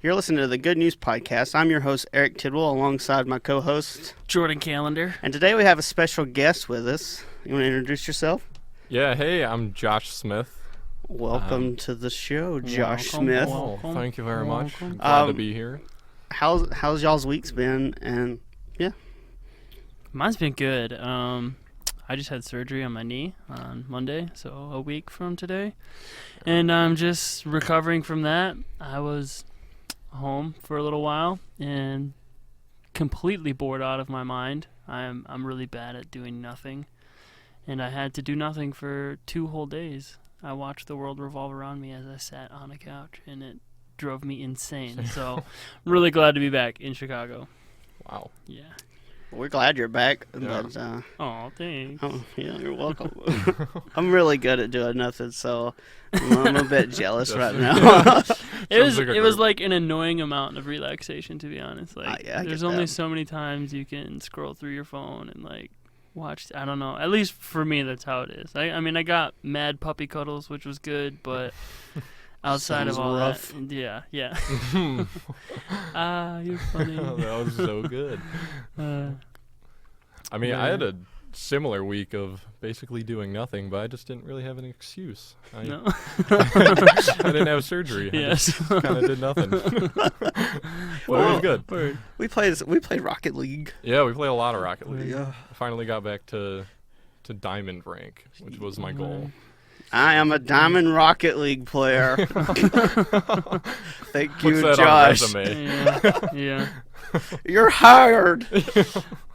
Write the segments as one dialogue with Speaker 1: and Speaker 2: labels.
Speaker 1: You're listening to the Good News Podcast. I'm your host, Eric Tidwell, alongside my co-host,
Speaker 2: Jordan Calendar.
Speaker 1: And today we have a special guest with us. You want to introduce yourself?
Speaker 3: Yeah, hey, I'm Josh Smith.
Speaker 1: Welcome to the show, Josh Smith.
Speaker 3: Welcome. Thank you very much. I'm glad to be here.
Speaker 1: How's y'all's weeks been? And yeah,
Speaker 2: mine's been good. I just had surgery on my knee on Monday, so a week from today, and I'm just recovering from that. I was home for a little while and completely bored out of my mind. I'm really bad at doing nothing, and I had to do nothing for 2 whole days. I watched the world revolve around me as I sat on a couch, and it drove me insane. So, really glad to be back in Chicago.
Speaker 3: Wow.
Speaker 2: Yeah.
Speaker 1: We're glad you're back.
Speaker 3: Yeah.
Speaker 1: But,
Speaker 2: Oh, thanks.
Speaker 1: oh, yeah, you're welcome. I'm really good at doing nothing, so I'm a bit jealous right now.
Speaker 2: It was like an annoying amount of relaxation, to be honest. Like,
Speaker 1: yeah,
Speaker 2: there's only so many times you can scroll through your phone and like watch. I don't know. At least for me, that's how it is. I mean, I got mad puppy cuddles, which was good, but outside
Speaker 1: Sounds
Speaker 2: of all
Speaker 1: rough.
Speaker 2: that, yeah. You're funny.
Speaker 3: That was so good. I mean,
Speaker 2: yeah.
Speaker 3: I had a similar week of basically doing nothing, but I just didn't really have an excuse.
Speaker 2: No.
Speaker 3: I didn't have surgery.
Speaker 2: Yes.
Speaker 3: I just kind of did nothing. But it was good.
Speaker 2: Word.
Speaker 1: We played Rocket League.
Speaker 3: Yeah, we played a lot of Rocket League.
Speaker 1: Yeah.
Speaker 3: I finally got back to Diamond rank, which was my goal.
Speaker 1: I am a Diamond Rocket League player. Thank
Speaker 3: Puts
Speaker 1: you,
Speaker 3: that
Speaker 1: Josh.
Speaker 3: on resume.
Speaker 2: Yeah.
Speaker 1: You're hired.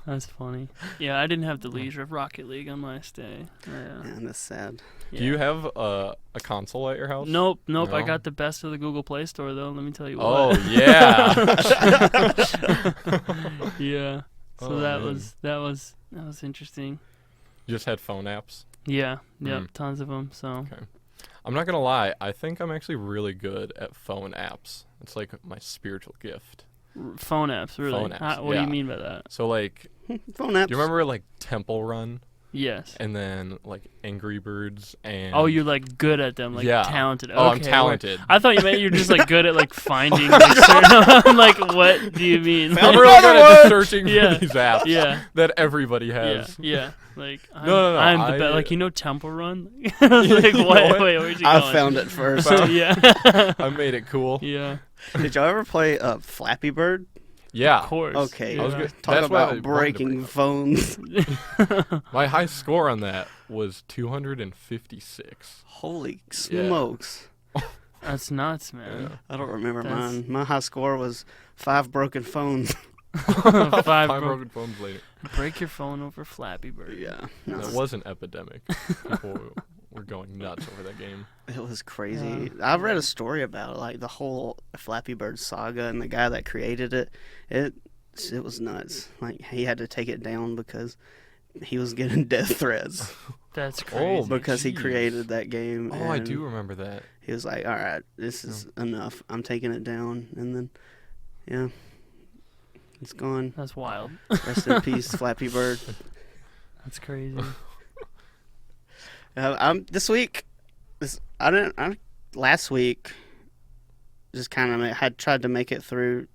Speaker 2: That's funny. Yeah, I didn't have the leisure of Rocket League on my stay. Yeah.
Speaker 1: Man, that's sad.
Speaker 3: Do you have a console at your house?
Speaker 2: Nope. I
Speaker 3: No?
Speaker 2: got the best of the Google Play Store, though. Let me tell you what.
Speaker 3: Oh, yeah.
Speaker 2: Yeah. So
Speaker 3: Oh,
Speaker 2: that
Speaker 3: man.
Speaker 2: was interesting.
Speaker 3: You just had phone apps?
Speaker 2: Yeah. Yep. Tons of them. So.
Speaker 3: Okay. I'm not going to lie. I think I'm actually really good at phone apps. It's like my spiritual gift.
Speaker 2: Phone apps, really.
Speaker 3: Phone apps,
Speaker 2: What do you
Speaker 3: yeah.
Speaker 2: mean by that?
Speaker 3: So, like,
Speaker 1: Phone apps.
Speaker 3: do you remember, like, Temple Run?
Speaker 2: Yes.
Speaker 3: And then, like, Angry Birds and...
Speaker 2: Oh, you're like good at them, like
Speaker 3: Yeah.
Speaker 2: talented.
Speaker 3: Oh, I'm
Speaker 2: Okay,
Speaker 3: talented.
Speaker 2: I thought you meant you're just like good at like finding. Like, certain, I'm like, what do you mean?
Speaker 3: I'm
Speaker 2: Like,
Speaker 3: really good at just searching
Speaker 2: Yeah.
Speaker 3: for these apps
Speaker 2: Yeah.
Speaker 3: that everybody
Speaker 2: Yeah,
Speaker 3: has.
Speaker 2: yeah. Like I'm,
Speaker 3: No,
Speaker 2: I'm the
Speaker 3: I-
Speaker 2: best. Like Temple Run. I was like,
Speaker 3: You know
Speaker 2: what?
Speaker 3: what?
Speaker 2: Wait, where'd you
Speaker 1: I
Speaker 2: going?
Speaker 1: found it first.
Speaker 2: Yeah.
Speaker 3: I made it cool.
Speaker 2: Yeah.
Speaker 1: Did y'all ever play Flappy Bird?
Speaker 3: Yeah.
Speaker 2: Of course.
Speaker 1: Okay.
Speaker 3: I was
Speaker 2: Yeah.
Speaker 3: good.
Speaker 1: Talk
Speaker 3: That's why I
Speaker 1: about
Speaker 3: wanted to
Speaker 1: breaking
Speaker 3: bring it up.
Speaker 1: phones.
Speaker 3: My high score on that was 256.
Speaker 1: Holy smokes.
Speaker 2: That's nuts, man.
Speaker 1: I don't remember
Speaker 2: That's-
Speaker 1: mine. My high score was 5 broken phones.
Speaker 2: Five
Speaker 3: Five
Speaker 2: bro-
Speaker 3: broken phones later.
Speaker 2: Break your phone over Flappy Bird.
Speaker 1: Yeah.
Speaker 3: That was an epidemic. People were going nuts over that game.
Speaker 1: It was crazy. I've read a story about it, like the whole Flappy Bird saga, and the guy that created it. It was nuts. Like he had to take it down because he was getting death threats
Speaker 2: That's crazy.
Speaker 1: because he
Speaker 3: Jeez.
Speaker 1: created that game.
Speaker 3: Oh, I
Speaker 1: and
Speaker 3: do remember that.
Speaker 1: He was like, "All right, this is enough. I'm taking it down." And then, yeah, it's gone.
Speaker 2: That's wild.
Speaker 1: Rest in peace, Flappy Bird.
Speaker 2: That's crazy.
Speaker 1: This week, last week, just kind of had tried to make it through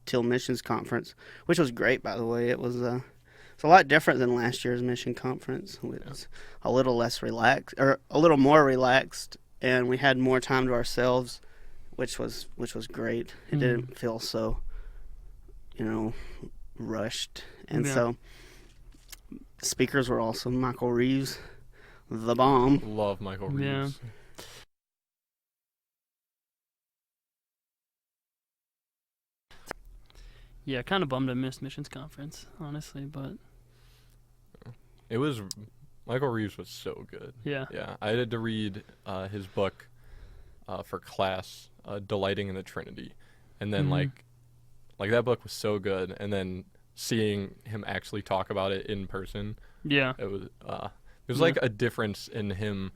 Speaker 1: till missions conference, which was great, by the way. It's a lot different than last year's mission conference. It was a little less relaxed, or a little more relaxed, and we had more time to ourselves, which was great. It didn't feel so, rushed, and so speakers were awesome. Michael Reeves, the bomb.
Speaker 3: Love Michael Reeves.
Speaker 2: Yeah. Yeah, kind of bummed I missed missions conference, honestly, but
Speaker 3: Michael Reeves was so good.
Speaker 2: yeah.
Speaker 3: Yeah, I had to read his book for class, Delighting in the Trinity, and then like that book was so good, and then seeing him actually talk about it in person,
Speaker 2: Yeah.
Speaker 3: it was like a difference in him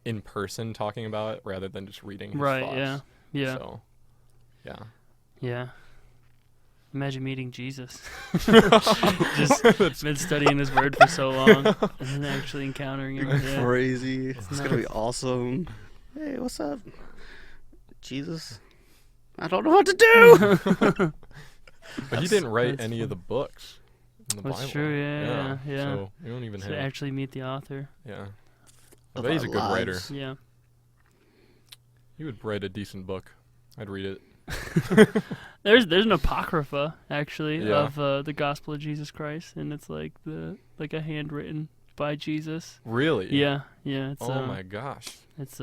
Speaker 3: in person talking about it rather than just reading his
Speaker 2: Right,
Speaker 3: thoughts.
Speaker 2: yeah. Yeah.
Speaker 3: So, yeah.
Speaker 2: Yeah. Imagine meeting Jesus. Just been studying his word for so long and then actually encountering him. Yeah.
Speaker 1: Crazy. It's going to be
Speaker 2: nuts.
Speaker 1: awesome. Hey, what's up? Jesus? I don't know what to do.
Speaker 3: But he didn't write any of the books in the
Speaker 2: That's
Speaker 3: Bible.
Speaker 2: true, yeah.
Speaker 3: So you don't even
Speaker 2: To
Speaker 3: have.
Speaker 2: actually meet the author.
Speaker 3: Yeah. I
Speaker 1: Of
Speaker 3: bet he's a
Speaker 1: our
Speaker 3: good writer.
Speaker 1: lives.
Speaker 2: Yeah.
Speaker 3: He would write a decent book. I'd read it.
Speaker 2: There's an apocrypha actually
Speaker 3: Yeah.
Speaker 2: of the Gospel of Jesus Christ, and it's like a handwritten by Jesus.
Speaker 3: Really?
Speaker 2: Yeah. It's
Speaker 3: Oh my gosh.
Speaker 2: it's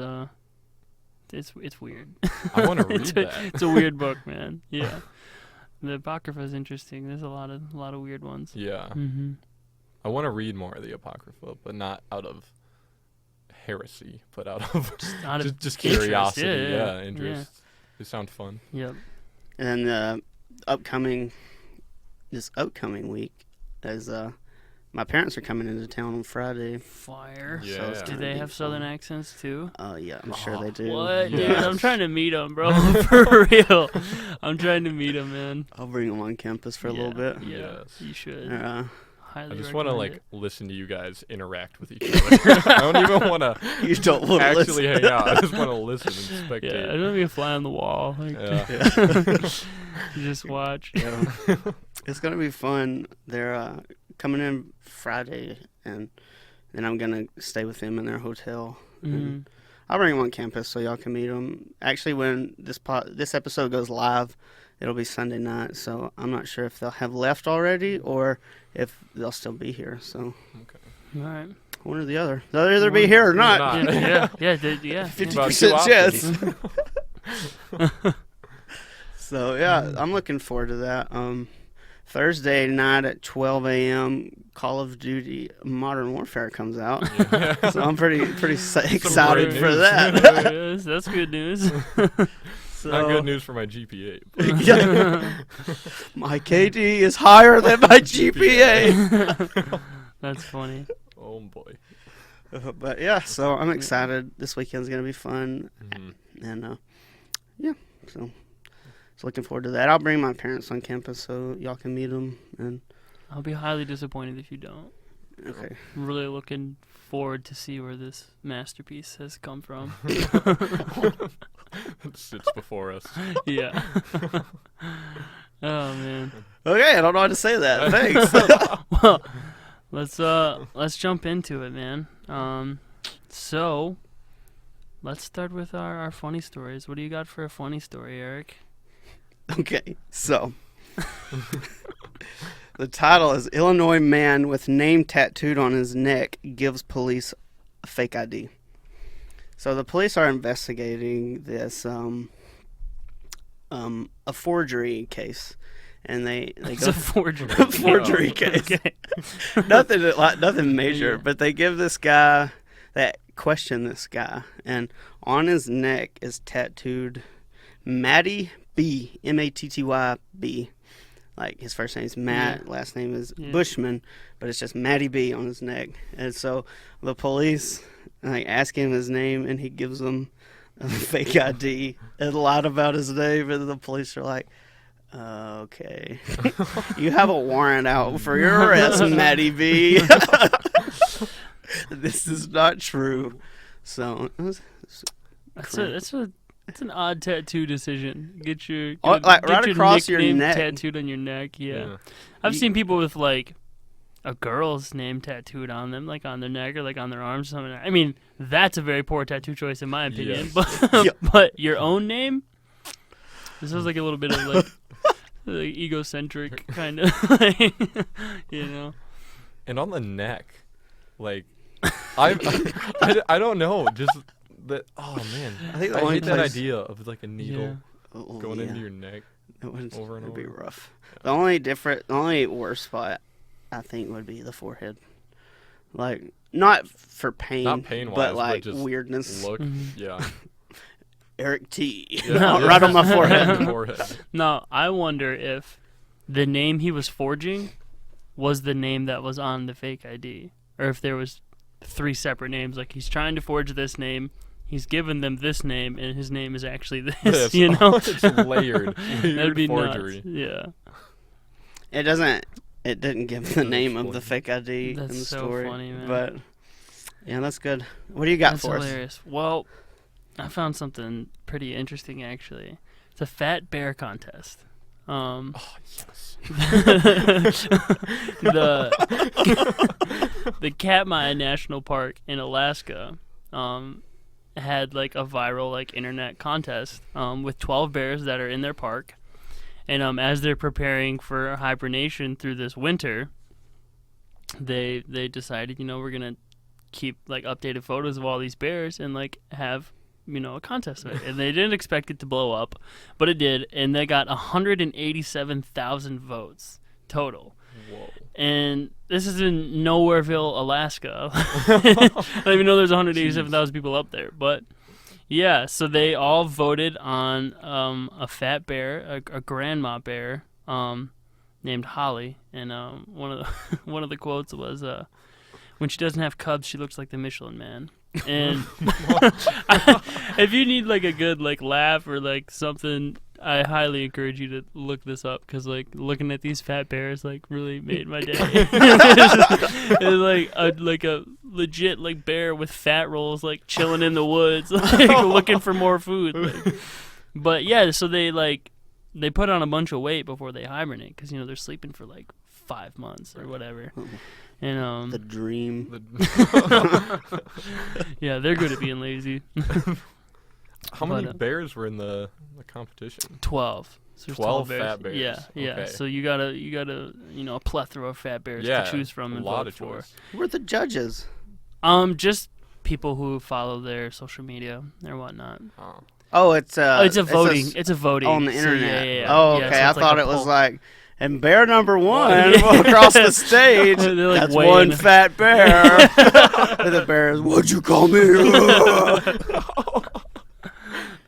Speaker 2: weird.
Speaker 3: I want to read
Speaker 2: it's
Speaker 3: that.
Speaker 2: it's a weird book, man. Yeah. The apocrypha is interesting. There's a lot of weird ones.
Speaker 3: Yeah.
Speaker 2: Mm-hmm.
Speaker 3: I want to read more of the apocrypha, but not out of heresy, but out of
Speaker 2: Out of
Speaker 3: just
Speaker 2: interest,
Speaker 3: curiosity.
Speaker 2: yeah.
Speaker 3: Interest. They sound fun.
Speaker 2: Yep.
Speaker 1: And this upcoming week, as my parents are coming into town on Friday.
Speaker 2: Fire.
Speaker 3: Yeah.
Speaker 1: it's
Speaker 2: Do
Speaker 1: gonna
Speaker 2: they
Speaker 1: be
Speaker 2: have southern accents too?
Speaker 1: Yeah, I'm sure they do.
Speaker 2: What, dude?
Speaker 3: Yes.
Speaker 2: I'm trying to meet them, bro. For real. I'm trying to meet them, man.
Speaker 1: I'll bring them on campus for a little bit.
Speaker 2: Yeah,
Speaker 3: Yes.
Speaker 2: you should.
Speaker 3: I
Speaker 2: Highly
Speaker 3: just want to
Speaker 2: recommend
Speaker 3: listen to you guys interact with each other. I don't even want to
Speaker 1: You don't want to
Speaker 3: actually
Speaker 1: listen.
Speaker 3: hang out. I just want to listen and
Speaker 2: it. Yeah, I
Speaker 3: spectate.
Speaker 2: don't be a fly on the wall. Like,
Speaker 3: Yeah.
Speaker 2: you just watch.
Speaker 1: Yeah. It's gonna be fun. They're coming in Friday, and then I'm gonna stay with them in their hotel.
Speaker 2: Mhm.
Speaker 1: I'll bring them on campus so y'all can meet them. Actually, when this episode goes live, it'll be Sunday night, so I'm not sure if they'll have left already or if they'll still be here. So
Speaker 2: All right.
Speaker 1: one or the other. They'll either be here or not.
Speaker 2: Yeah.
Speaker 1: 50%
Speaker 3: About two
Speaker 1: chance. So yeah, I'm looking forward to that. Thursday night at 12 a.m., Call of Duty Modern Warfare comes out.
Speaker 3: Yeah.
Speaker 1: So I'm pretty excited
Speaker 3: great
Speaker 1: for
Speaker 3: news.
Speaker 1: that.
Speaker 2: Yes, that's good news.
Speaker 1: So,
Speaker 3: Not good news for my GPA.
Speaker 1: Yeah. My KD is higher than my GPA.
Speaker 2: That's funny.
Speaker 3: Oh boy.
Speaker 1: But yeah, so I'm excited. This weekend's gonna be fun,
Speaker 3: Mhm.
Speaker 1: and yeah, so looking forward to that. I'll bring my parents on campus so y'all can meet them. And
Speaker 2: I'll be highly disappointed if you don't.
Speaker 1: okay,
Speaker 2: I'm really looking forward to see where this masterpiece has come from.
Speaker 3: It sits before us.
Speaker 2: Yeah. Oh man.
Speaker 1: okay, I don't know how to say that. Thanks.
Speaker 2: Well, let's jump into it, man. So let's start with our funny stories. What do you got for a funny story, Eric?
Speaker 1: Okay, so the title is Illinois man with name tattooed on his neck gives police a fake ID. So the police are investigating this a forgery case, and they
Speaker 2: It's
Speaker 1: go
Speaker 2: a forgery.
Speaker 1: forgery case.
Speaker 2: Okay.
Speaker 1: nothing major,
Speaker 2: Yeah.
Speaker 1: but they give this guy question this guy, and on his neck is tattooed Matty B, Matty Like his first name is Matt,
Speaker 2: Yeah.
Speaker 1: last name is
Speaker 2: Yeah.
Speaker 1: Bushman, but it's just Matty B on his neck. And so the police ask him his name, and he gives them a fake ID and lied about his name, and the police are like, okay, you have a warrant out for your arrest, Matty B. This is not true. So
Speaker 2: That's an odd tattoo decision. Get your
Speaker 1: right across your
Speaker 2: nickname
Speaker 1: neck.
Speaker 2: tattooed on your neck. Yeah.
Speaker 3: Yeah.
Speaker 2: I've seen people with like a girl's name tattooed on them, like on their neck or like on their arms or something. I mean, that's a very poor tattoo choice in my opinion.
Speaker 3: Yes.
Speaker 2: But
Speaker 1: Yep.
Speaker 2: but your own name. This sounds like a little bit of like egocentric kind of, you know.
Speaker 3: And on the neck, like I don't know, just that. Oh man,
Speaker 1: I think the
Speaker 3: I
Speaker 1: only
Speaker 3: hate that
Speaker 1: place-
Speaker 3: idea of like a needle
Speaker 1: Oh,
Speaker 3: going
Speaker 1: yeah.
Speaker 3: into your neck.
Speaker 1: It would
Speaker 3: over and
Speaker 1: it'd be
Speaker 3: over.
Speaker 1: rough. The only worst spot I think would be the forehead. Like not for pain,
Speaker 3: Not pain-wise,
Speaker 1: but
Speaker 3: but
Speaker 1: like
Speaker 3: just
Speaker 1: weirdness.
Speaker 3: Look,
Speaker 2: Mhm.
Speaker 3: yeah,
Speaker 1: Eric T.
Speaker 3: yeah,
Speaker 1: right on my forehead.
Speaker 3: forehead.
Speaker 2: Now, I wonder if the name he was forging was the name that was on the fake ID, or if there was 3 separate names. Like he's trying to forge this name, he's given them this name, and his name is actually this.
Speaker 3: This,
Speaker 2: You know,
Speaker 3: it's layered,
Speaker 2: that'd be
Speaker 3: forgery.
Speaker 2: nuts. Yeah.
Speaker 1: It didn't give the name of the
Speaker 3: Explain.
Speaker 1: fake ID
Speaker 2: That's
Speaker 1: in the
Speaker 2: so
Speaker 1: story.
Speaker 2: funny, man.
Speaker 1: But yeah, that's good. What do you got
Speaker 2: That's
Speaker 1: for
Speaker 2: hilarious. Well, I found something pretty interesting actually. It's a fat bear contest.
Speaker 3: Oh yes.
Speaker 2: the Katmai National Park in Alaska had like a viral like internet contest with 12 bears that are in their park, and as they're preparing for hibernation through this winter, they decided, we're gonna keep like updated photos of all these bears and like have a contest of it. And they didn't expect it to blow up, but it did, and they got 187,000 votes total.
Speaker 3: Whoa.
Speaker 2: And this is in Nowhereville, Alaska. I don't even know there's 187,000 people up there, but yeah. So they all voted on a fat bear, a grandma bear, named Holly, and one of the quotes was, "When she doesn't have cubs, she looks like the Michelin Man." And if you need like a good like laugh or like something, I highly encourage you to look this up, because like looking at these fat bears like really made my day. It was like a legit like bear with fat rolls like chilling in the woods, like looking for more food. Like. But yeah, so they put on a bunch of weight before they hibernate, because they're sleeping for like 5 months or whatever. And
Speaker 1: the dream.
Speaker 2: yeah, they're good at being lazy.
Speaker 3: How many bears were in the competition?
Speaker 2: 12. So there's
Speaker 3: 12
Speaker 2: bears.
Speaker 3: fat bears.
Speaker 2: Yeah.
Speaker 3: Okay.
Speaker 2: So you gotta a plethora of fat bears to choose from and
Speaker 3: a lot
Speaker 2: vote
Speaker 3: of
Speaker 2: for.
Speaker 3: choice.
Speaker 1: Who are the judges?
Speaker 2: Just people who follow their social media or whatnot.
Speaker 3: Oh.
Speaker 1: Oh, it's
Speaker 2: a voting. It's a voting
Speaker 1: on the
Speaker 2: so
Speaker 1: internet.
Speaker 2: yeah.
Speaker 1: Oh, okay.
Speaker 2: So
Speaker 1: I
Speaker 2: it's
Speaker 1: thought
Speaker 2: a
Speaker 1: it was
Speaker 2: poll.
Speaker 1: like, and bear number one
Speaker 2: Yeah.
Speaker 1: across the stage.
Speaker 2: They're, like,
Speaker 1: That's
Speaker 2: weighing.
Speaker 1: one fat bear. And the bears, what'd you call me?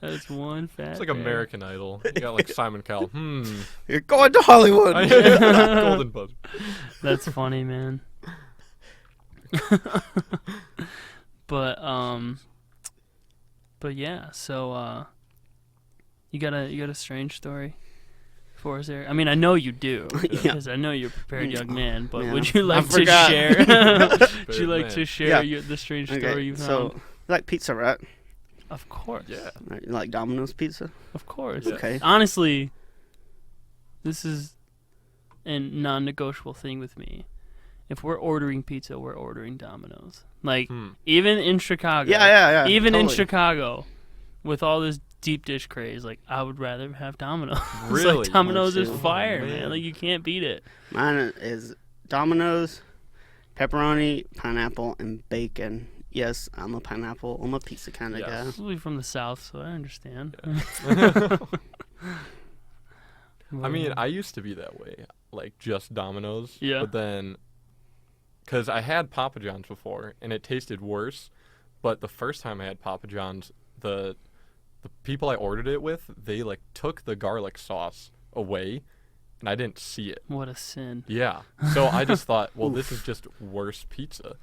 Speaker 2: That's one fat.
Speaker 3: It's like
Speaker 2: bear.
Speaker 3: American Idol. You got like Simon Cowell.
Speaker 1: You're going to Hollywood.
Speaker 3: Golden buzzer.
Speaker 2: That's funny, man. But yeah. So you got a strange story for us there? I mean, I know you do, because I know you're a prepared young man. But
Speaker 1: Yeah.
Speaker 2: would you like
Speaker 1: I
Speaker 2: to
Speaker 1: forgot.
Speaker 2: share? Would you like
Speaker 3: Man.
Speaker 2: to share
Speaker 1: Yeah.
Speaker 2: the strange story
Speaker 1: Okay,
Speaker 2: you found?
Speaker 1: so you like pizza, right?
Speaker 2: Of course.
Speaker 3: Yeah.
Speaker 1: Right, you like Domino's pizza?
Speaker 2: Of course.
Speaker 3: Yeah.
Speaker 1: Okay.
Speaker 2: Honestly, this is a non-negotiable thing with me. If we're ordering pizza, we're ordering Domino's. Like, even in Chicago.
Speaker 1: Yeah.
Speaker 2: Even in
Speaker 1: totally.
Speaker 2: Chicago, with all this deep dish craze, like, I would rather have Domino's.
Speaker 3: Really?
Speaker 2: Like, Domino's is
Speaker 1: Oh,
Speaker 2: fire,
Speaker 3: man.
Speaker 2: man. Like, you can't beat it.
Speaker 1: Mine is Domino's, pepperoni, pineapple, and bacon. Yes, I'm a pineapple. I'm a pizza kind of guy.
Speaker 2: Probably from the South, so I understand.
Speaker 3: I mean, I used to be that way, like just Domino's.
Speaker 2: Yeah.
Speaker 3: But then, because I had Papa John's before, and it tasted worse. But the first time I had Papa John's, the people I ordered it with, they like took the garlic sauce away, and I didn't see it.
Speaker 2: What a sin.
Speaker 3: Yeah. So I just thought, well, this is just worse pizza.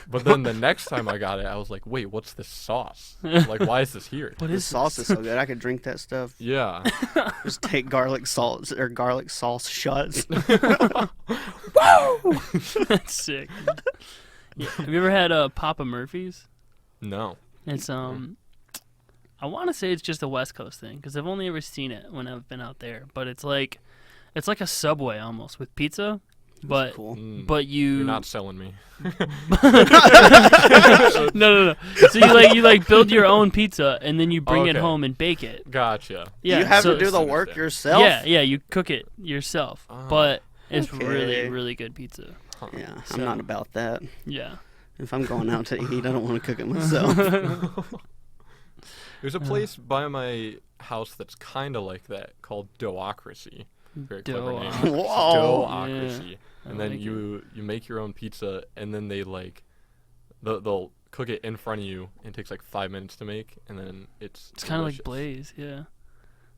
Speaker 3: But then the next time I got it, I was like, wait, what's this sauce? Like, why is this here?
Speaker 2: What
Speaker 1: The
Speaker 2: is
Speaker 1: sauce is so good. I could drink that stuff.
Speaker 3: Yeah.
Speaker 1: Just take garlic sauce shots.
Speaker 2: That's sick. Yeah. Have you ever had Papa Murphy's?
Speaker 3: No.
Speaker 2: It's I want to say it's just a West Coast thing, because I've only ever seen it when I've been out there. But it's like a Subway almost with pizza, but
Speaker 1: Cool.
Speaker 2: but
Speaker 3: You're not selling me.
Speaker 2: no. So you build your own pizza, and then you bring it
Speaker 3: Okay.
Speaker 2: home and bake it.
Speaker 3: Gotcha.
Speaker 2: Yeah,
Speaker 1: you have
Speaker 2: so
Speaker 1: to do the
Speaker 3: understand.
Speaker 1: work yourself?
Speaker 2: Yeah, you cook it yourself,
Speaker 3: Oh.
Speaker 2: but it's
Speaker 1: Okay.
Speaker 2: really, really good pizza.
Speaker 1: Yeah,
Speaker 2: So-
Speaker 1: I'm not about that.
Speaker 2: Yeah.
Speaker 1: If I'm going out to eat, I don't want to cook it myself.
Speaker 3: There's a place by my house that's kind of like that called Doocracy. Very clever name.
Speaker 1: Whoa.
Speaker 3: Doocracy.
Speaker 2: Yeah,
Speaker 3: And
Speaker 2: I
Speaker 3: then
Speaker 2: like
Speaker 3: you make your own pizza, and then they they'll cook it in front of you. And it takes like 5 minutes to make, and then it's
Speaker 2: It's kind of like
Speaker 3: delicious.
Speaker 2: Blaze, yeah.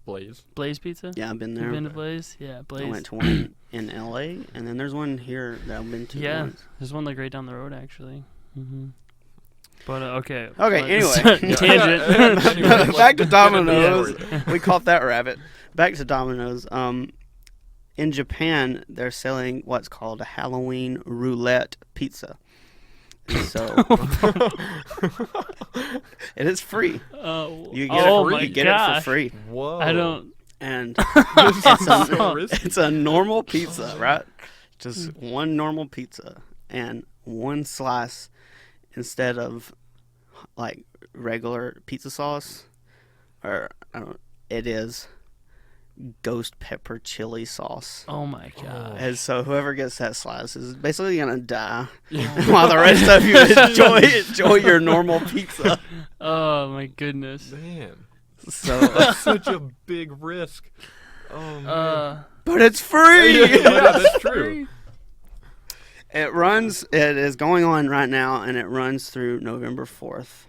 Speaker 3: Blaze.
Speaker 2: Blaze Pizza?
Speaker 1: Yeah, I've been
Speaker 2: You
Speaker 1: there.
Speaker 2: been to Blaze? Yeah,
Speaker 1: I
Speaker 2: Blaze.
Speaker 1: went to one in L.A., and then there's one here that I've been to
Speaker 2: Yeah,
Speaker 1: once.
Speaker 2: there's one like right down the road actually. But okay.
Speaker 1: Okay,
Speaker 2: Let's-
Speaker 1: anyway.
Speaker 2: Tangent.
Speaker 3: Anyway,
Speaker 1: Back to
Speaker 3: let's-
Speaker 1: Domino's.
Speaker 3: Yeah.
Speaker 1: We caught that rabbit. Back to Domino's. In Japan, they're selling what's called a Halloween roulette pizza. And so it is free. You get
Speaker 2: oh
Speaker 1: it.
Speaker 2: my
Speaker 1: You get
Speaker 2: gosh.
Speaker 1: it for free.
Speaker 3: Whoa.
Speaker 2: I don't.
Speaker 1: and
Speaker 3: So risky.
Speaker 1: it's a normal pizza, right? Just one normal pizza and one slice instead of like regular pizza sauce, or I don't. It is ghost pepper chili sauce.
Speaker 2: Oh my god.
Speaker 1: And so whoever gets that slice is basically gonna die, while the rest of you enjoy your normal pizza.
Speaker 2: Oh my goodness.
Speaker 3: Man,
Speaker 1: So,
Speaker 3: that's such a big risk. Oh man.
Speaker 1: but it's free.
Speaker 3: Yeah, that's true.
Speaker 1: It runs. It is going on right now, and it runs through November 4th.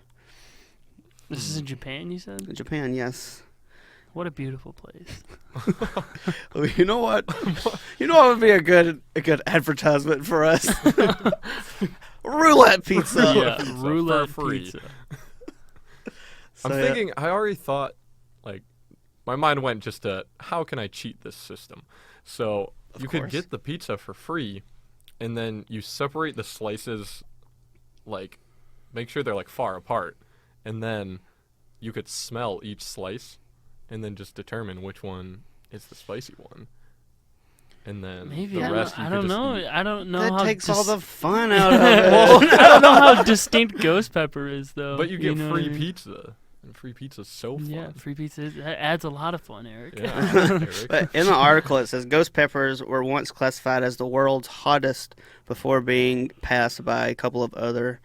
Speaker 2: This is in Japan, you said?
Speaker 1: In Japan, yes.
Speaker 2: What a beautiful place.
Speaker 1: Well, you know what? You know what would be a good advertisement for us? Roulette pizza.
Speaker 2: Yeah,
Speaker 3: pizza
Speaker 2: roulette
Speaker 3: for free.
Speaker 2: pizza.
Speaker 3: I'm thinking, I already thought, like, my mind went just to, how can I cheat this system? So
Speaker 1: Of
Speaker 3: you
Speaker 1: course.
Speaker 3: could get the pizza for free, and then you separate the slices, like, make sure they're, like, far apart, and then you could smell each slice, and then just determine which one is the spicy one. And then
Speaker 2: Maybe.
Speaker 3: the rest
Speaker 2: I
Speaker 3: you could
Speaker 2: don't know.
Speaker 3: just eat.
Speaker 2: I don't know
Speaker 1: That
Speaker 2: how
Speaker 1: takes all the fun out of
Speaker 2: Well,
Speaker 1: it.
Speaker 2: I don't know how distinct ghost pepper is, though.
Speaker 3: But you get
Speaker 2: know
Speaker 3: free
Speaker 2: what I mean?
Speaker 3: pizza. And free pizza's so fun.
Speaker 2: Yeah, free pizza. That adds a lot of fun, Eric.
Speaker 3: Yeah, Eric.
Speaker 1: But in the article, it says ghost peppers were once classified as the world's hottest before being passed by a couple of other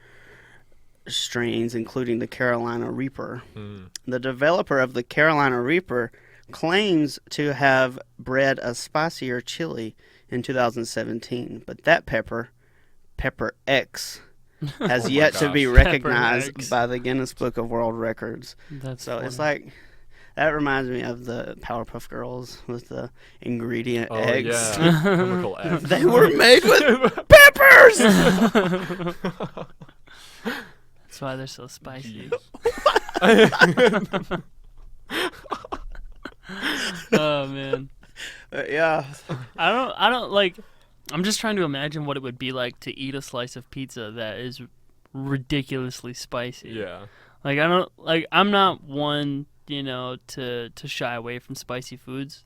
Speaker 1: strains, including the Carolina Reaper.
Speaker 3: Mm.
Speaker 1: The developer of the Carolina Reaper claims to have bred a spicier chili in 2017, but that pepper X, has
Speaker 3: Oh my
Speaker 1: yet to be
Speaker 3: gosh.
Speaker 1: recognized
Speaker 2: Pepper X.
Speaker 1: by the Guinness Book of World Records.
Speaker 2: That's
Speaker 1: So it's
Speaker 2: funny.
Speaker 1: like, that reminds me of the Powerpuff Girls with the ingredient
Speaker 3: Oh,
Speaker 1: eggs.
Speaker 3: yeah. Chemical X.
Speaker 1: They were made with peppers!
Speaker 2: That's why they're so spicy.
Speaker 3: Jeez.
Speaker 2: Oh man.
Speaker 1: Yeah.
Speaker 2: I don't like. I'm just trying to imagine what it would be like to eat a slice of pizza that is ridiculously spicy.
Speaker 3: Yeah.
Speaker 2: Like I'm not one, to shy away from spicy foods,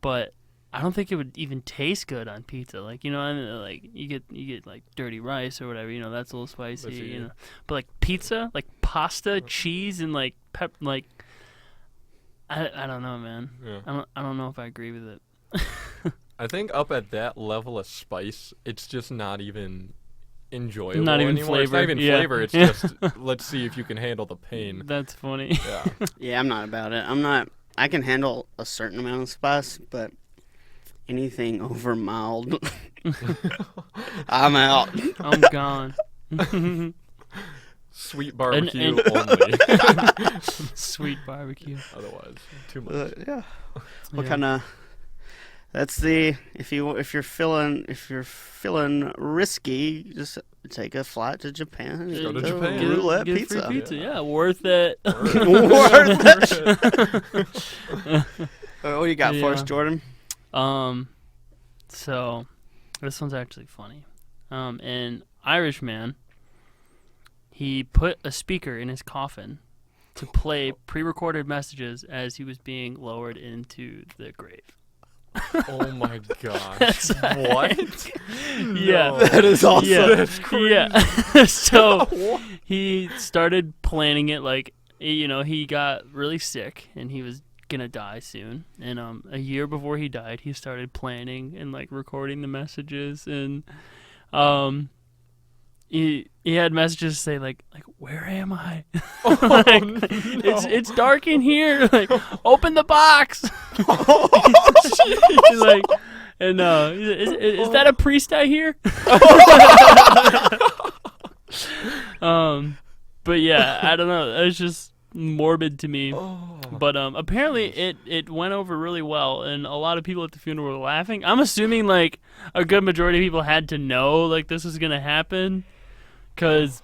Speaker 2: but I don't think it would even taste good on pizza. Like, like you get like dirty rice or whatever, that's a little spicy,
Speaker 3: Yeah.
Speaker 2: But like pizza, like pasta, cheese, and like I don't know, man.
Speaker 3: Yeah.
Speaker 2: I don't know if I agree with it.
Speaker 3: I think up at that level of spice, it's just not even enjoyable
Speaker 2: Not even
Speaker 3: anymore. It's not
Speaker 2: flavor,
Speaker 3: even
Speaker 2: yeah.
Speaker 3: flavor. It's just, let's see if you can handle the pain.
Speaker 2: That's funny.
Speaker 3: Yeah.
Speaker 1: Yeah, I'm not about it. I can handle a certain amount of spice, but anything over mild, I'm out.
Speaker 2: I'm gone.
Speaker 3: Sweet barbecue
Speaker 2: and-
Speaker 3: only.
Speaker 2: Sweet barbecue.
Speaker 3: Otherwise, too much.
Speaker 1: Yeah. What
Speaker 2: Yeah.
Speaker 1: kind of? That's the if you're feeling risky, just take a flight to Japan. And
Speaker 3: Go to
Speaker 1: get the
Speaker 3: Japan.
Speaker 1: Roulette
Speaker 2: Get
Speaker 1: pizza.
Speaker 2: free pizza.
Speaker 3: Yeah.
Speaker 2: Yeah, worth it.
Speaker 1: Worth it. What do you got for us,
Speaker 2: Yeah.
Speaker 1: Jordan?
Speaker 2: So this one's actually funny. An Irish man, he put a speaker in his coffin to play pre-recorded messages as he was being lowered into the grave.
Speaker 3: Oh my gosh. What?
Speaker 2: Yeah.
Speaker 3: No.
Speaker 1: That is awesome.
Speaker 2: Yeah.
Speaker 3: That's crazy.
Speaker 2: Yeah. So he started planning it like, he got really sick and he was gonna die soon. And a year before he died, he started planning and like recording the messages, and he had messages say like where am I?
Speaker 3: Oh,
Speaker 2: Like,
Speaker 3: no.
Speaker 2: it's dark in here. Like, open the box. He's like, and is that a priest I hear? But yeah, I don't know. It's just morbid to me.
Speaker 3: Oh.
Speaker 2: But apparently it went over really well, and a lot of people at the funeral were laughing. I'm assuming like a good majority of people had to know like this was gonna happen, because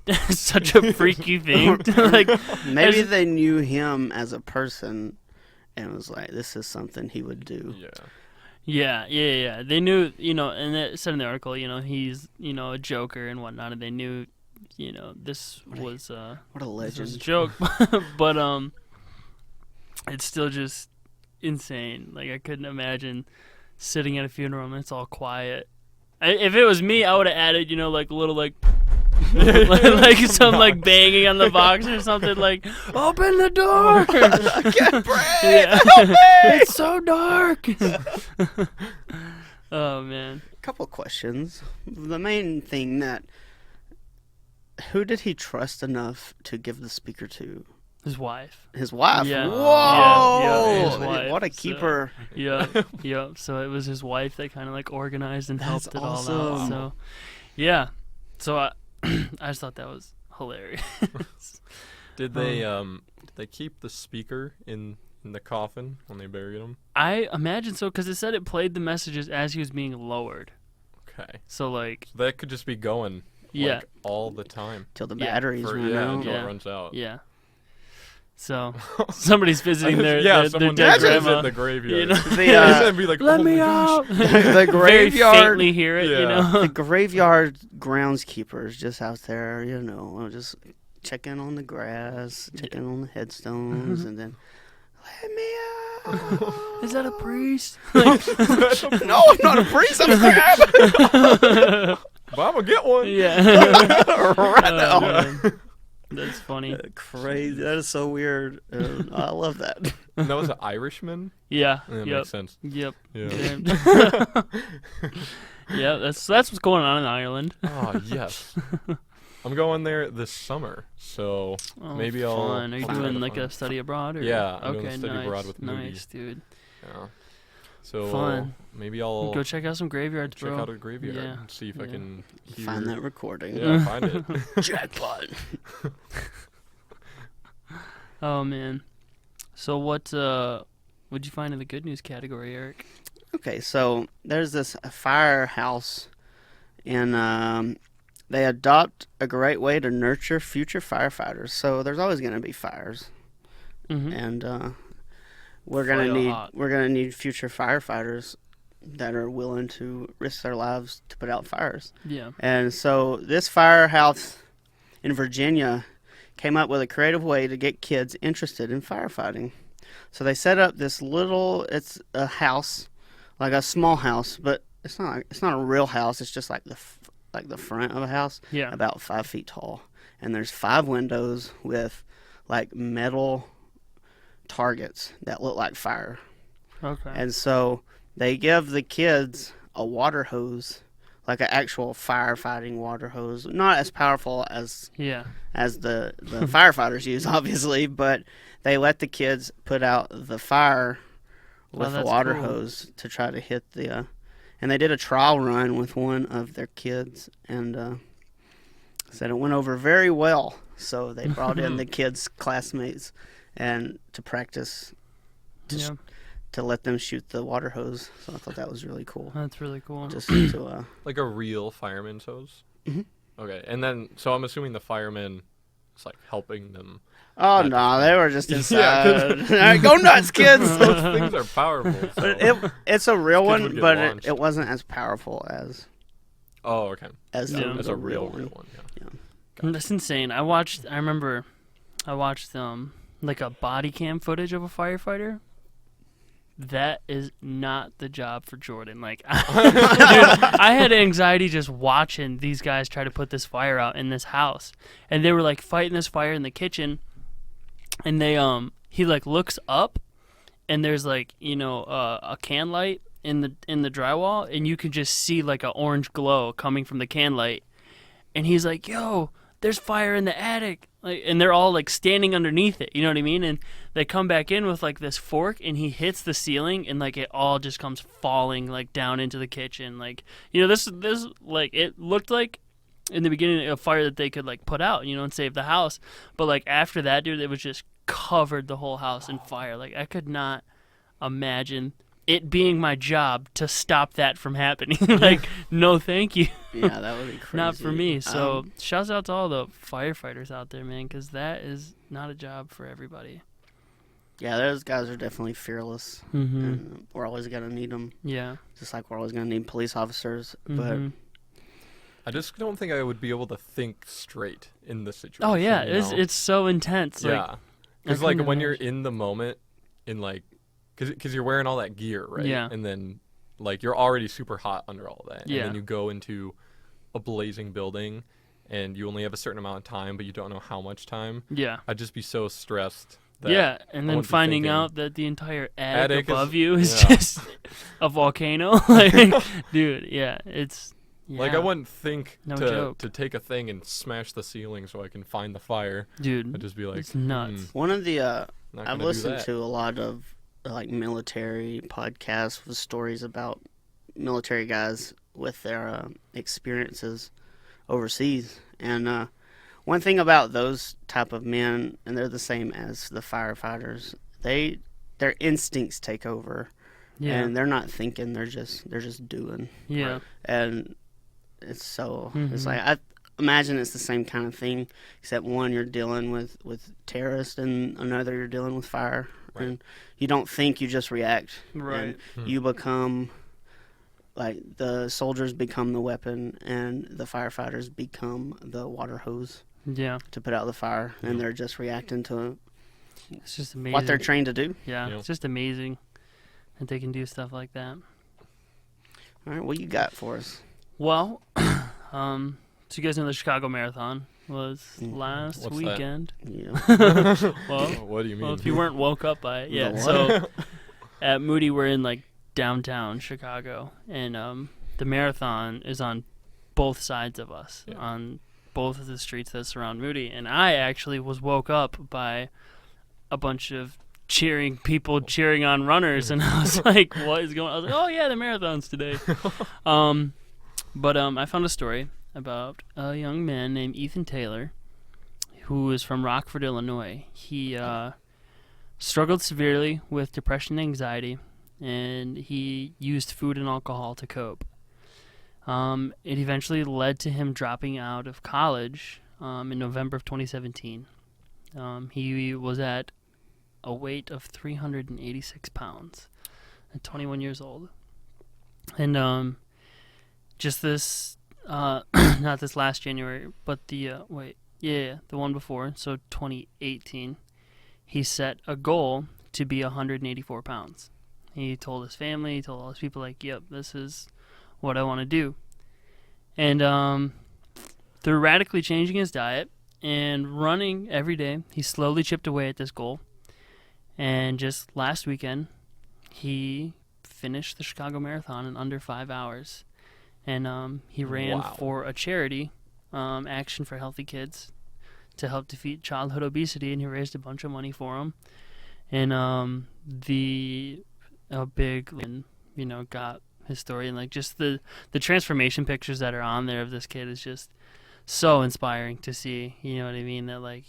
Speaker 2: it's such a freaky thing. Like,
Speaker 1: Maybe
Speaker 2: There's-
Speaker 1: they knew him as a person and was like, this is something he would do.
Speaker 3: Yeah.
Speaker 2: yeah. They knew, and it said in the article, he's a joker and whatnot, and they knew, this was
Speaker 1: What a
Speaker 2: this was a
Speaker 1: legend.
Speaker 2: joke. But it's still just insane. Like, I couldn't imagine sitting at a funeral and it's all quiet. If it was me, I would have added, like a little like like some like banging on the box or something, like, open the door.
Speaker 1: I can't breathe.
Speaker 2: Yeah.
Speaker 1: Help me!
Speaker 2: It's so dark. Oh man.
Speaker 1: Couple questions. The main thing who did he trust enough to give the speaker to?
Speaker 2: His wife.
Speaker 1: His wife.
Speaker 2: Yeah.
Speaker 1: Whoa!
Speaker 2: Yeah, his wife.
Speaker 1: What a keeper.
Speaker 2: Yeah. So it was his wife that kind of like organized and helped it all out.
Speaker 1: awesome.
Speaker 2: So, yeah. So I just thought that was hilarious.
Speaker 3: Did they keep the speaker in the coffin when they buried him?
Speaker 2: I imagine so, because it said it played the messages as he was being lowered.
Speaker 3: Okay.
Speaker 2: So like,
Speaker 3: So that could just be going
Speaker 2: yeah,
Speaker 3: all the time.
Speaker 1: Till the
Speaker 2: Yeah.
Speaker 1: batteries run out.
Speaker 3: Until
Speaker 2: Yeah.
Speaker 3: it runs out.
Speaker 2: yeah. So somebody's visiting their
Speaker 3: someone
Speaker 2: dead
Speaker 3: visits
Speaker 2: grandma.
Speaker 3: in the graveyard.
Speaker 2: You know?
Speaker 3: And be like,
Speaker 2: Let
Speaker 3: oh
Speaker 2: me
Speaker 3: my gosh.
Speaker 2: out.
Speaker 1: The
Speaker 2: Very
Speaker 1: graveyard.
Speaker 2: faintly hear it. You
Speaker 3: Yeah.
Speaker 2: know.
Speaker 1: The graveyard groundskeepers just out there, just checking on the grass, checking on the headstones, and then, let me out.
Speaker 2: Is that a priest?
Speaker 1: No, I'm not a priest. I'm scared.
Speaker 3: But I'm gonna get one.
Speaker 2: Yeah.
Speaker 1: Right now.
Speaker 2: Oh, man. That's funny.
Speaker 1: Crazy. That is so weird. I love that.
Speaker 3: And that was an Irishman.
Speaker 2: Yeah.
Speaker 3: That
Speaker 2: Yep.
Speaker 3: makes sense.
Speaker 2: Yep.
Speaker 3: Yeah.
Speaker 2: Yeah. That's what's going on in Ireland.
Speaker 3: Oh yes. I'm going there this summer, so
Speaker 2: Oh,
Speaker 3: maybe I'll.
Speaker 2: fun. Are you
Speaker 3: I'll try
Speaker 2: doing
Speaker 3: to
Speaker 2: like
Speaker 3: find-
Speaker 2: a study abroad? Or?
Speaker 3: Yeah, I'm
Speaker 2: Okay.
Speaker 3: doing a study
Speaker 2: nice.
Speaker 3: abroad with
Speaker 2: nice,
Speaker 3: movies.
Speaker 2: dude.
Speaker 3: Yeah. So
Speaker 2: Fun.
Speaker 3: maybe I'll
Speaker 2: Go check out some graveyards,
Speaker 3: check
Speaker 2: bro.
Speaker 3: out a graveyard
Speaker 2: Yeah.
Speaker 3: and see if I
Speaker 2: Yeah.
Speaker 3: can hear.
Speaker 1: Find that recording.
Speaker 3: Yeah, find it.
Speaker 1: Jackpot.
Speaker 2: Oh man. So what'd you find in the good news category, Eric?
Speaker 1: Okay, so there's this firehouse, and they adopt a great way to nurture future firefighters. So there's always going to be fires,
Speaker 2: Mm-hmm.
Speaker 1: and we're
Speaker 2: Fire
Speaker 1: gonna
Speaker 2: hot.
Speaker 1: need future firefighters that are willing to risk their lives to put out fires.
Speaker 2: Yeah.
Speaker 1: And so this firehouse in Virginia came up with a creative way to get kids interested in firefighting. So they set up this it's a house, like a small house, but it's not a real house. It's just like the front of a house,
Speaker 2: Yeah.
Speaker 1: about 5 feet tall. And there's 5 windows with like metal targets that look like fire.
Speaker 2: Okay.
Speaker 1: And so they give the kids a water hose, like an actual firefighting water hose, not as powerful as
Speaker 2: Yeah.
Speaker 1: the firefighters use, obviously, but they let the kids put out the fire with the
Speaker 2: that's
Speaker 1: water
Speaker 2: cool.
Speaker 1: hose to try to hit and they did a trial run with one of their kids, and said it went over very well. So they brought in the kids' classmates and to practice
Speaker 2: Yeah.
Speaker 1: to let them shoot the water hose. So I thought that was really cool.
Speaker 2: That's really cool.
Speaker 1: Just to
Speaker 3: Like a real fireman's hose.
Speaker 1: Mhm.
Speaker 3: Okay, and then so I'm assuming the fireman is like helping them.
Speaker 1: oh
Speaker 3: Not
Speaker 1: no, they were just
Speaker 3: Yeah,
Speaker 1: inside. All right, go nuts, kids!
Speaker 3: Those things are powerful. So.
Speaker 1: But it's a real
Speaker 3: Kids would
Speaker 1: one,
Speaker 3: get
Speaker 1: but
Speaker 3: launched.
Speaker 1: it wasn't as powerful as
Speaker 3: Oh, okay.
Speaker 2: Yeah.
Speaker 3: It's a real one. Yeah.
Speaker 2: That's insane. I remember I watched like a body cam footage of a firefighter. That is not the job for Jordan. Like, dude, I had anxiety just watching these guys try to put this fire out in this house, and they were like fighting this fire in the kitchen, and he like looks up, and there's like a can light in the drywall, and you can just see like an orange glow coming from the can light, and he's like, "Yo, there's fire in the attic." Like, and they're all like standing underneath it, you know what I mean? And they come back in with like this fork, and he hits the ceiling, and like it all just comes falling like down into the kitchen. Like, this like it looked like in the beginning a fire that they could like put out, and save the house. But like after that, dude, it was just covered the whole house in fire. Like, I could not imagine it being my job to stop that from happening. Like, no, thank you.
Speaker 1: yeah, that would be crazy.
Speaker 2: Not for me. So shouts out to all the firefighters out there, man, because that is not a job for everybody.
Speaker 1: Yeah, those guys are definitely fearless,
Speaker 2: Mm-hmm.
Speaker 1: and we're always gonna need them.
Speaker 2: Yeah.
Speaker 1: Just like we're always gonna need police officers.
Speaker 2: Mm-hmm.
Speaker 3: I just don't think I would be able to think straight in this situation.
Speaker 2: Oh yeah,
Speaker 3: you know?
Speaker 2: it's so intense. Like,
Speaker 3: Yeah, because
Speaker 2: I
Speaker 3: like
Speaker 2: couldn't
Speaker 3: when you're
Speaker 2: imagine.
Speaker 3: in the moment, in like because you're wearing all that gear, right?
Speaker 2: Yeah.
Speaker 3: And then like you're already super hot under all that,
Speaker 2: Yeah.
Speaker 3: and then you go into a blazing building, and you only have a certain amount of time, but you don't know how much time.
Speaker 2: Yeah.
Speaker 3: I'd just be so stressed. That
Speaker 2: Yeah, and
Speaker 3: I
Speaker 2: then
Speaker 3: wouldn't be
Speaker 2: finding
Speaker 3: thinking-
Speaker 2: out that the entire attic
Speaker 3: Attic is-
Speaker 2: above you is
Speaker 3: yeah.
Speaker 2: just a volcano. Like, dude, yeah, it's
Speaker 3: Like I wouldn't think
Speaker 2: No
Speaker 3: to
Speaker 2: joke.
Speaker 3: take a thing and smash the ceiling so I can find the fire.
Speaker 2: dude,
Speaker 3: I'd just be like,
Speaker 2: it's nuts.
Speaker 1: One of the
Speaker 3: not
Speaker 1: I've
Speaker 3: gonna do
Speaker 1: listened
Speaker 3: that.
Speaker 1: to a lot of like military podcasts with stories about military guys with their experiences overseas, and one thing about those type of men, and they're the same as the firefighters, their instincts take over,
Speaker 2: Yeah,
Speaker 1: and they're not thinking, they're just doing,
Speaker 2: yeah,
Speaker 3: Right.
Speaker 1: and it's so it's
Speaker 2: Mhm.
Speaker 1: like I imagine it's the same kind of thing, except one you're dealing with terrorists, and another you're dealing with fire,
Speaker 3: Right.
Speaker 1: and you don't think, you just react,
Speaker 2: right.
Speaker 1: and you become like the soldiers become the weapon, and the firefighters become the water hose
Speaker 2: Yeah,
Speaker 1: to put out the fire, and they're just reacting to
Speaker 2: it's just amazing.
Speaker 1: what they're trained to do.
Speaker 2: Yeah,
Speaker 3: Yeah.
Speaker 2: it's just amazing that they can do stuff like that.
Speaker 1: All right, what you got for us?
Speaker 2: Well, so you guys know the Chicago Marathon was
Speaker 1: Mhm.
Speaker 2: last
Speaker 3: What's that?
Speaker 2: weekend.
Speaker 1: Yeah.
Speaker 2: Well,
Speaker 3: What do you mean?
Speaker 2: well, if you weren't woke up by it, yeah.
Speaker 1: The
Speaker 2: So at Moody, we're in like downtown Chicago, and the marathon is on both sides of us,
Speaker 3: Yeah.
Speaker 2: on both of the streets that surround Moody. And I actually was woke up by a bunch of people cheering on runners, and I was like, "What is going on?" I was like, "Oh yeah, the marathon's today." But I found a story about a young man named Ethan Taylor, who is from Rockford, Illinois. He struggled severely with depression and anxiety, and he used food and alcohol to cope. It eventually led to him dropping out of college in November of 2017. He was at a weight of 386 pounds at 21 years old. And just this, not this last January, but the one before, so 2018, he set a goal to be 184 pounds. He told his family, he told all his people, like, yep, this is what I want to do. And through radically changing his diet and running every day, he slowly chipped away at this goal. And just last weekend, he finished the Chicago Marathon in under 5 hours. And he ran
Speaker 3: Wow.
Speaker 2: for a charity, Action for Healthy Kids, to help defeat childhood obesity, and he raised a bunch of money for him. And got his story, and like just the transformation pictures that are on there of this kid is just so inspiring to see. You know what I mean? That like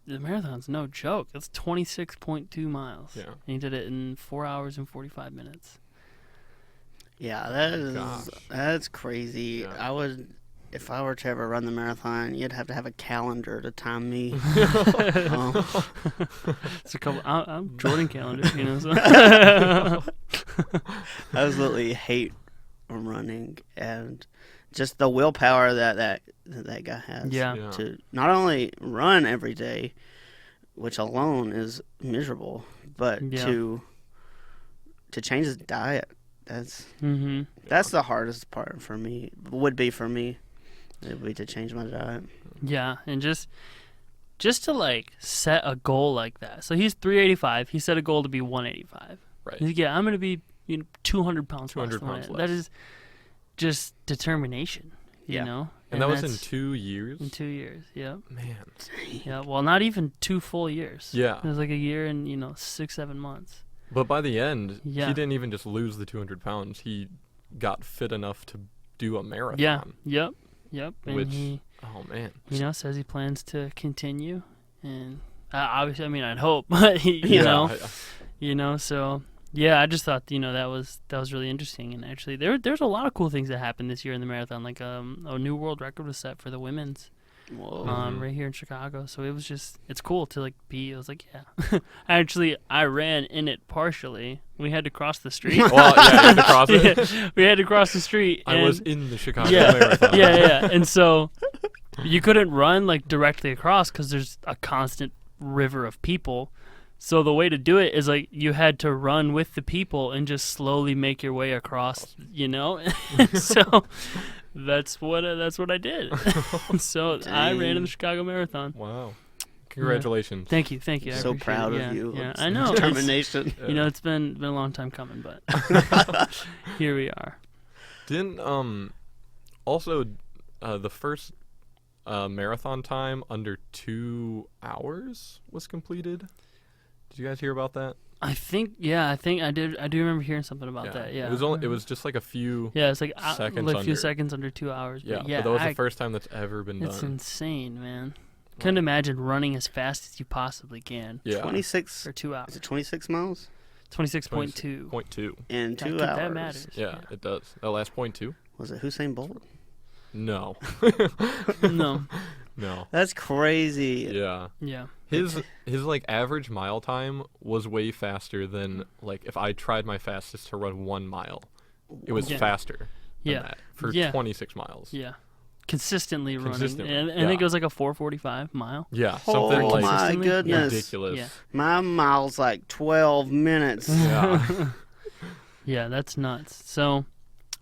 Speaker 2: the marathon's no joke. That's 26.2 miles.
Speaker 3: Yeah.
Speaker 2: And he did it in 4 hours and 45 minutes.
Speaker 1: Yeah,
Speaker 3: Gosh.
Speaker 1: that's crazy.
Speaker 3: Yeah.
Speaker 1: I would, if I were to ever run the marathon, you'd have to have a calendar to time me.
Speaker 2: It's a couple. I'm Jordan calendar, you know. So.
Speaker 1: I absolutely hate running, and just the willpower that guy has.
Speaker 2: Yeah.
Speaker 1: To not only run every day, which alone is miserable, but
Speaker 2: Yeah.
Speaker 1: to change his diet.
Speaker 2: Mm-hmm.
Speaker 1: That's the hardest part for me. Would be for me. It would be to change my diet.
Speaker 2: Yeah, and just to like set a goal like that. So he's 385. He set a goal to be 185.
Speaker 3: Right.
Speaker 2: He's like, yeah, I'm going to be 200 pounds
Speaker 3: 200
Speaker 2: less than
Speaker 3: pounds
Speaker 2: that.
Speaker 3: less.
Speaker 2: That is just determination, you
Speaker 1: Yeah.
Speaker 2: know?
Speaker 3: And that was in
Speaker 2: that's
Speaker 3: 2 years?
Speaker 2: in 2 years. Yeah.
Speaker 3: Man.
Speaker 2: Yeah, well, not even 2 full years.
Speaker 3: Yeah.
Speaker 2: It was like a year and, 6-7 months.
Speaker 3: But by the end,
Speaker 2: Yeah.
Speaker 3: he didn't even just lose the 200 pounds. He got fit enough to do a marathon.
Speaker 2: Yeah. Yep. And
Speaker 3: Which,
Speaker 2: he,
Speaker 3: oh, man.
Speaker 2: says he plans to continue. And obviously, I'd hope, but, you know. So yeah, I just thought that was really interesting, and actually there's a lot of cool things that happened this year in the marathon. Like a new world record was set for the women's
Speaker 1: Whoa.
Speaker 3: Mhm.
Speaker 2: right here in Chicago. So it's cool to like be. I was like, yeah. I ran in it partially. We had to cross the street.
Speaker 3: Well, yeah, you had to cross it.
Speaker 2: Yeah, we had to cross the street.
Speaker 3: I
Speaker 2: and
Speaker 3: was in the Chicago
Speaker 2: yeah,
Speaker 3: Marathon.
Speaker 2: yeah, and so you couldn't run like directly across because there's a constant river of people. So the way to do it is like you had to run with the people and just slowly make your way across, So that's what I did. So I ran in the Chicago Marathon.
Speaker 3: Wow. Congratulations.
Speaker 2: Thank you. I
Speaker 1: So
Speaker 2: appreciate
Speaker 1: proud
Speaker 2: it.
Speaker 1: of you.
Speaker 2: Yeah,
Speaker 1: It's
Speaker 2: I know.
Speaker 1: Determination.
Speaker 2: It's been a long time coming, but here we are.
Speaker 3: Didn't also the first marathon time under 2 hours was completed? Did you guys hear about that?
Speaker 2: I think I did. I do remember hearing something about that. Yeah,
Speaker 3: It was just like a few.
Speaker 2: Yeah, it's like
Speaker 3: seconds
Speaker 2: a few
Speaker 3: under.
Speaker 2: seconds under 2 hours.
Speaker 3: Yeah,
Speaker 2: but
Speaker 3: but that was the first time that's ever been
Speaker 2: It's
Speaker 3: done.
Speaker 2: insane, man. Couldn't imagine running as fast as you possibly can.
Speaker 3: Yeah.
Speaker 1: 26
Speaker 2: for 2 hours.
Speaker 1: Is it 26 miles
Speaker 2: 26.2.
Speaker 3: 0.2.
Speaker 1: in 2 hours?
Speaker 2: That matters.
Speaker 3: Yeah, it does. That last 0.2?
Speaker 1: Was it Usain Bolt?
Speaker 3: No.
Speaker 2: No.
Speaker 3: No.
Speaker 1: That's crazy.
Speaker 3: Yeah.
Speaker 2: Yeah.
Speaker 3: His like average mile time was way faster than like if I tried my fastest to run 1 mile. It was
Speaker 2: Yeah.
Speaker 3: faster than
Speaker 2: Yeah.
Speaker 3: that for
Speaker 2: Yeah.
Speaker 3: 26 miles.
Speaker 2: Yeah. Consistently running.
Speaker 3: Consistently,
Speaker 2: And I
Speaker 3: yeah.
Speaker 2: think it was like a 4:45 mile.
Speaker 3: Yeah,
Speaker 1: Oh
Speaker 3: something like
Speaker 1: my
Speaker 2: consistently?
Speaker 1: goodness.
Speaker 3: ridiculous.
Speaker 2: Yeah.
Speaker 1: My mile's like 12 minutes.
Speaker 3: Yeah.
Speaker 2: Yeah, that's nuts. So,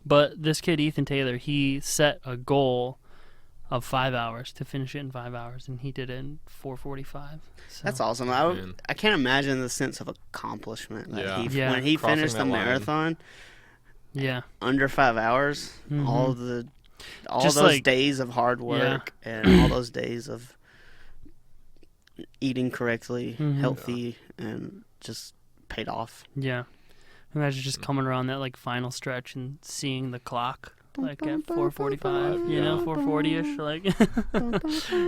Speaker 2: but this kid, Ethan Taylor, he set a goal of 5 hours to finish it in 5 hours, and he did it in 4:45. So.
Speaker 1: That's awesome.
Speaker 3: Man.
Speaker 1: I can't imagine the sense of accomplishment that
Speaker 3: Yeah.
Speaker 2: Yeah.
Speaker 1: when he
Speaker 3: Crossing
Speaker 1: finished the
Speaker 3: that line.
Speaker 1: marathon
Speaker 2: Yeah.
Speaker 1: under 5 hours.
Speaker 2: Mhm.
Speaker 1: All
Speaker 2: Just
Speaker 1: those
Speaker 2: like-
Speaker 1: days of hard work and all those days of eating correctly,
Speaker 2: Mhm.
Speaker 1: healthy, and just paid off.
Speaker 2: Yeah. Imagine just coming around that like final stretch and seeing the clock like at 4:45, 4:40ish, like.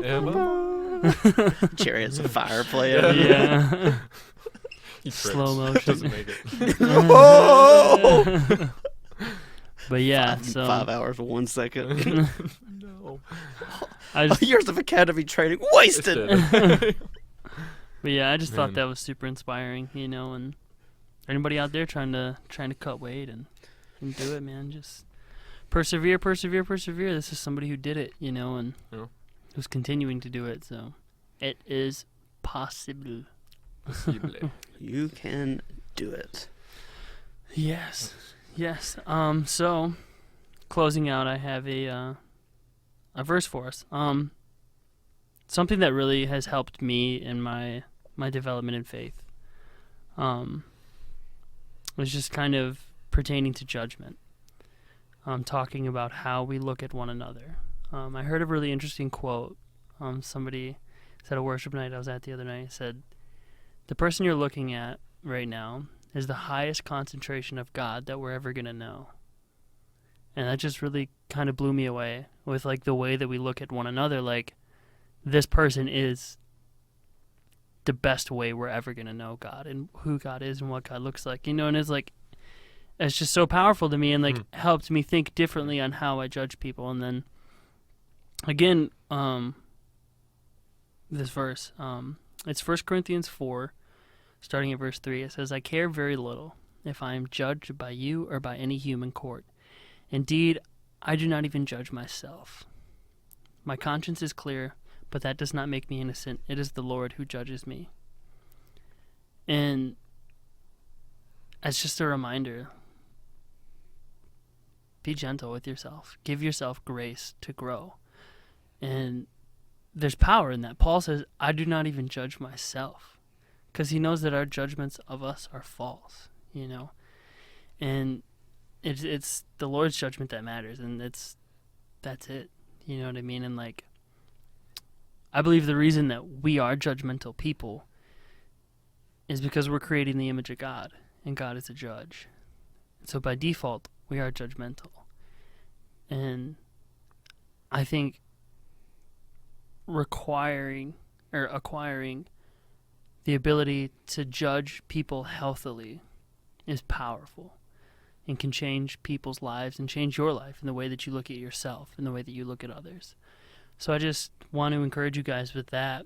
Speaker 3: Yeah, but
Speaker 1: Chariots of Fire playing.
Speaker 2: Yeah.
Speaker 3: he trips.
Speaker 2: Slow motion.
Speaker 3: Doesn't make it.
Speaker 1: Oh!
Speaker 2: But yeah, so
Speaker 1: 5 hours, 1 second.
Speaker 3: No.
Speaker 2: I just,
Speaker 1: Years of academy training wasted.
Speaker 2: but yeah, I just thought
Speaker 3: Man.
Speaker 2: that was super inspiring, and anybody out there trying to cut weight and do it, man, just persevere. This is somebody who did it, and
Speaker 3: Yeah.
Speaker 2: who's continuing to do it, so it is possible.
Speaker 1: You can do it.
Speaker 2: Yes. So closing out, I have a verse for us. Something that really has helped me in my development in faith. Was just kind of pertaining to judgment. Talking about how we look at one another. I heard a really interesting quote. Somebody said at a worship night I was at the other night. Said, "The person you're looking at right now is the highest concentration of God that we're ever going to know." And that just really kind of blew me away with like the way that we look at one another. Like, this person is the best way we're ever going to know God and who God is and what God looks like, and it's like, it's just so powerful to me and like helped me think differently on how I judge people. And then again, this verse, it's 1 Corinthians 4, starting at verse 3. It says, "I care very little if I am judged by you or by any human court. Indeed, I do not even judge myself. My conscience is clear, but that does not make me innocent. It is the Lord who judges me." And it's just a reminder. Be gentle with yourself. Give yourself grace to grow. And there's power in that. Paul says, "I do not even judge myself." Because he knows that our judgments of us are false, And it's the Lord's judgment that matters, and that's it. You know what I mean? And like, I believe the reason that we are judgmental people is because we're creating the image of God, and God is a judge. So by default, we are judgmental. And I think acquiring the ability to judge people healthily is powerful and can change people's lives and change your life in the way that you look at yourself and the way that you look at others. So I just want to encourage you guys with that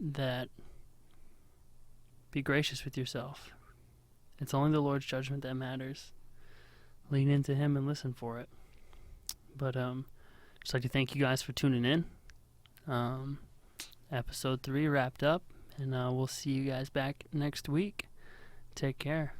Speaker 2: be gracious with yourself. It's only the Lord's judgment that matters. Lean into Him and listen for it. But just like to thank you guys for tuning in. Episode 3 wrapped up, and we'll see you guys back next week. Take care.